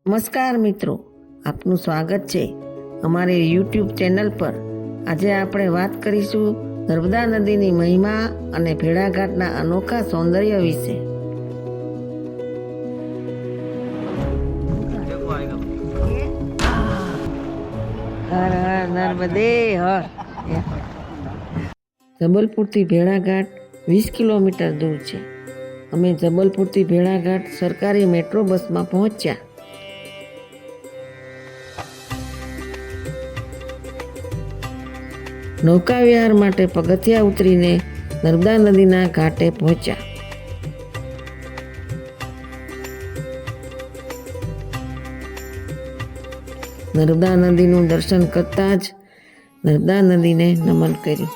નમસ્કાર મિત્રો, આપનું સ્વાગત છે અમારી યુટ્યુબ ચેનલ પર। આજે આપણે વાત કરીશું નર્મદા નદીની મહિમા અને ભેડાઘાટના અનોખા સૌંદર્ય વિશે। હર હર નર્મદે હર। જબલપુરથી ભેડાઘાટ 20 કિલોમીટર દૂર છે। અમે જબલપુરથી ભેડાઘાટ સરકારી મેટ્રો બસમાં પહોંચ્યા। નૌકા વિહાર માટે પગથિયા ઉતરીને નર્મદા નદીના ઘાટે પહોંચ્યા। નર્મદા નદીનું દર્શન કરતા જ નર્મદા નદીને નમન કર્યું।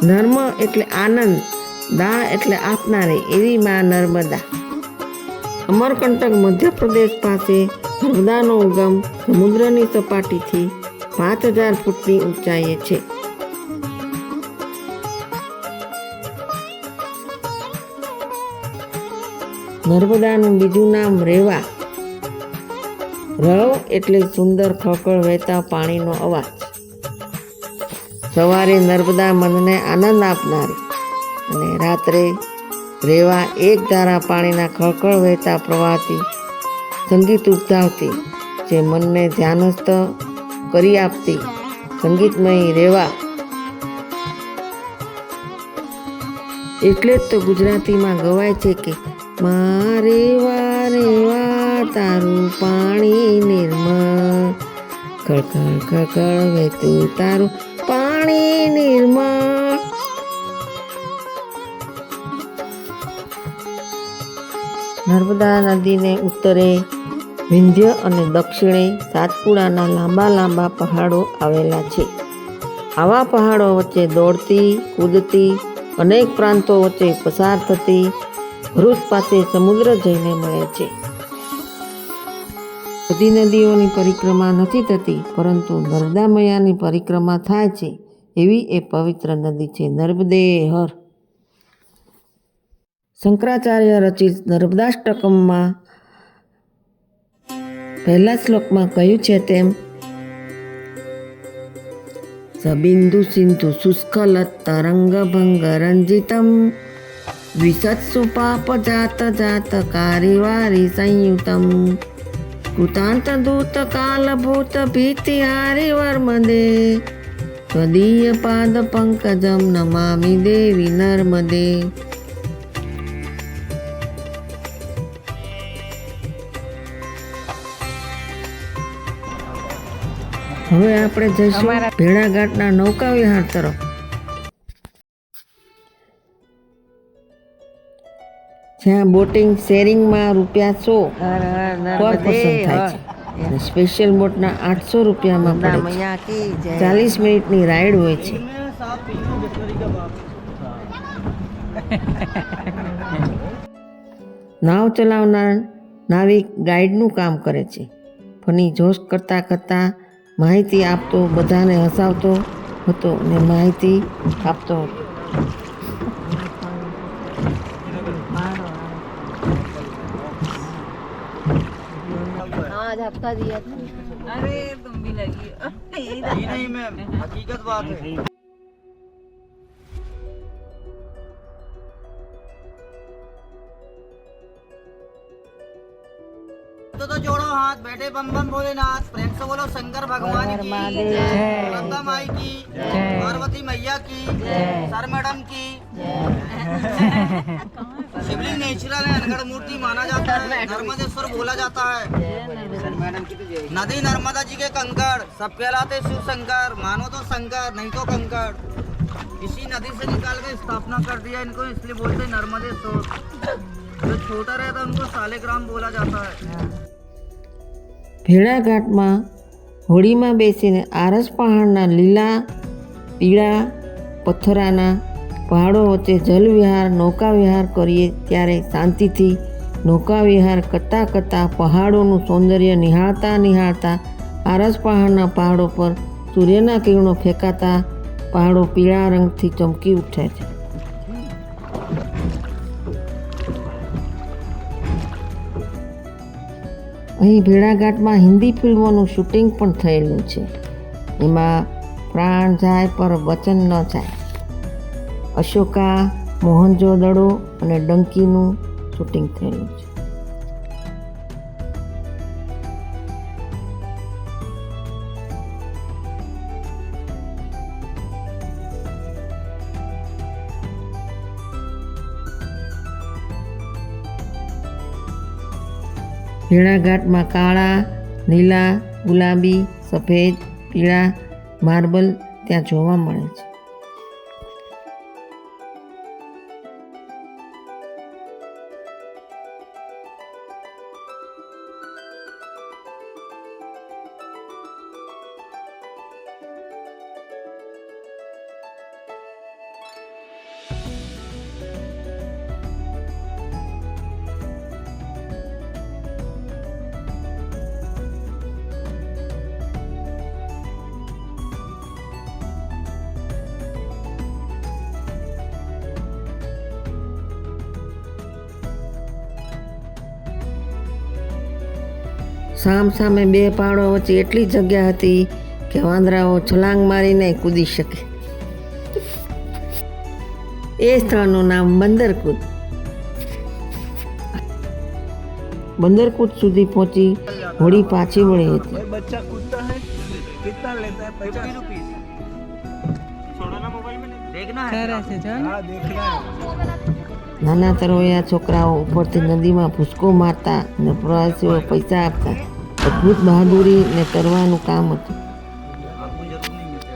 નર્મ એટલે આનંદ, દા એટલે આપનારી એવી માં નર્મદા। અમરકંટક મધ્યપ્રદેશ પાસે નર્મદાનો ઉગમ સમુદ્રની સપાટીથી 5000 ફૂટની ઊંચાઈએ છે। નર્મદાનું બીજું નામ રેવા। રવ એટલે સુંદર ખળખળ વહેતા પાણીનો અવાજ। સવારે નર્મદા મનને આનંદ આપનારી અને રાત્રે રેવા એક ધારા પાણીના ખળખળ વહેતા પ્રવાહથી સંગીત ઉપજાવતી, જે મનને ધ્યાનસ્થ કરી આપતી સંગીતમય રેવા। એટલે જ તો ગુજરાતીમાં ગવાય છે કે મા રેવા રેવા તારું પાણી નિર્મળ, ખળખળ ખળખળ વહેતું તારું પાણી નિર્મળ। નર્મદા નદીને ઉત્તરે વિંધ્ય અને દક્ષિણે સાતપુડાના લાંબા લાંબા પહાડો આવેલા છે। આવા પહાડો વચ્ચે દોડતી કૂદતી અનેક પ્રાંતો વચ્ચે પસાર થતી ભરૂચ પાસે સમુદ્ર જઈને મળે છે। બધી નદીઓની પરિક્રમા નથી થતી, પરંતુ નર્મદા મૈયાની પરિક્રમા થાય છે એવી એ પવિત્ર નદી છે નર્મદે હર। શંકરાચાર્ય રચિત નર્મદાષ્ટકમમાં પહેલા શ્લોકમાં કહ્યું છે તેમ સબિંદુ સિંધુ શુષ્કલત તરંગ ભંગ રંજિતમ દ્વિસત્સુ પાપ જાત જાત કારિવારી સંયુતમ કૃતાંત દૂત કાલ ભૂત ભીતિ હારી વર્મદે ત્વદીય પાદ પંકજમ નમામિ દેવી નર્મદે। હવે આપણે જઈશું ભેડાઘાટના નૌકા વિહાર તરફ। જ્યાં બોટિંગ શેરિંગમાં ₹100 પર પર્સન થાય છે અને સ્પેશિયલ બોટના 800 રૂપિયામાં પડે છે। 40 મિનિટની રાઈડ હોય છે। નાવ ચલાવનાર નાવિક ગાઈડનું કામ કરે છે। ફની જોશ કરતા કરતા માહિતી આપતો, બધાને હસાવતો હતો અને માહિતી આપતો હતો। धक्का दिया था। अरे तुम भी लगी नहीं मैम, हकीकत बात है। तो जोड़ो हाथ, बैठे बम बम भोलेनाथ, प्रेम से बोलो शंकर भगवान की जय, गंगा माई की जय, पार्वती मैया की जय, सर मैडम की शिवलिंग नेचुरल है, अनगढ़ मूर्ति माना जाता है, नर्मदेश्वर बोला जाता है। नदी नर्मदा जी के कंकड़, सब कहलाते शिव शंकर। मानो तो शंकर, नहीं तो कंकड़। इसी नदी से निकाल के स्थापना कर दिया इनको, इसलिए बोलते नर्मदेश्वर। जो छोटा रहता है उनको सालेग्राम बोला जाता है। ભેડાઘાટમાં હોડીમાં બેસીને આરસ પહાડના લીલા પીળા પથ્થરાના પહાડો વચ્ચે જલ વિહાર નૌકા વિહાર કરીએ ત્યારે શાંતિથી નૌકા વિહાર કરતાં કરતાં પહાડોનું સૌંદર્ય નિહાળતા નિહાળતા આરસ પહાડના પહાડો પર સૂર્યના કિરણો ફેંકાતા પહાડો પીળા રંગથી ચમકી ઉઠે છે। અહીં ભેડાઘાટમાં હિન્દી ફિલ્મોનું શૂટિંગ પણ થયેલું છે. એમાં પ્રાણ જાય પર વચન ન જાય, અશોકા, મોહનજોદડો અને ડંકીનું શૂટિંગ થયેલું છે. ભેડાઘાટમાં કાળા, લીલા, ગુલાબી, સફેદ, પીળા માર્બલ ત્યાં જોવા મળે છે. સામે બે પહાડો વચ્ચે એટલી જગ્યા હતી કે વાંદરાઓ છલાંગ મારીને કૂદી શકે. એ સ્થળનું નામ બંદરકૂટ. બંદરકૂટ સુધી પહોંચી હોડી પાછી વળી હતી. बच्चा कूदता है कितना लेता है 50 रुपीस छोड़ना मोबाइल में देखना है हाँ देखना है નાના તરવૈયા છોકરાઓ ઉપરથી નદીમાં ભૂસકો મારતા અને પ્રવાસીઓ પૈસા આપતા. અદ્ભુત બહાદુરી ને તરવાનું કામ હતું. आपको जरूर नहीं मिलते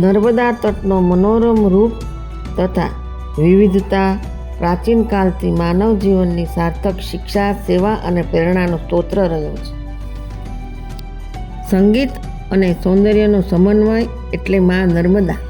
નર્મદા તટનો મનોરમ રૂપ તથા વિવિધતા પ્રાચીન કાળથી માનવ જીવનની સાર્થક શિક્ષા, સેવા અને પ્રેરણાનો સ્ત્રોત રહ્યો છે. સંગીત અને સૌંદર્યનો સમન્વય એટલે માં નર્મદા.